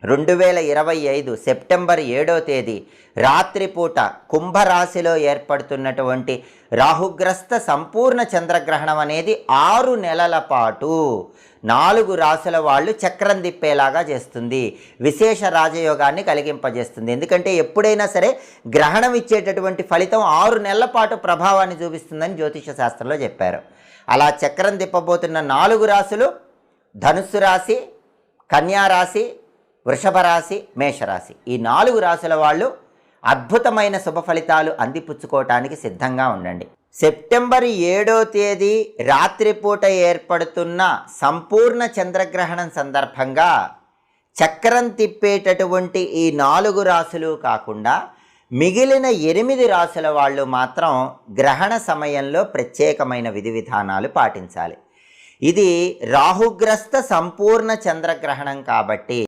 2025 September 7వ తేదీ రాత్రిపూట కుంభరాశిలో ఏర్పడుతున్నటువంటి రాహుగ్రస్త సంపూర్ణ చంద్రగ్రహణం అనేది 6 నెలల పాటు 4 రాశుల వాళ్ళు చక్రం తిప్పేలాగా చేస్తుంది. విశేష రాజయోగాన్ని కలిగింపజేస్తుంది. ఎందుకంటే ఎప్పుడైనా సరే గ్రహణం ఇచ్చేటటువంటి ఫలితం 6 నెలల పాటు ప్రభావాన్ని చూపిస్తుందని జ్యోతిష శాస్త్రంలో చెప్పారు. అలా చక్రం తిప్పబోతున్న 4 రాశులు ధనుస్సు రాశి, కన్యా రాశి, వృషభ రాశి, మేషరాశి. ఈ 4 రాశుల వాళ్ళు అద్భుతమైన శుభ ఫలితాలు అందిపుచ్చుకోవటానికి సిద్ధంగా ఉండండి. సెప్టెంబర్ 7వ తేదీ రాత్రిపూట ఏర్పడుతున్న సంపూర్ణ చంద్రగ్రహణం సందర్భంగా చక్రం తిప్పేటటువంటి ఈ 4 రాశులు కాకుండా మిగిలిన 8 రాశుల వాళ్ళు మాత్రం గ్రహణ సమయంలో ప్రత్యేకమైన విధి విధానాలు పాటించాలి. ఇది రాహుగ్రస్త సంపూర్ణ చంద్రగ్రహణం కాబట్టి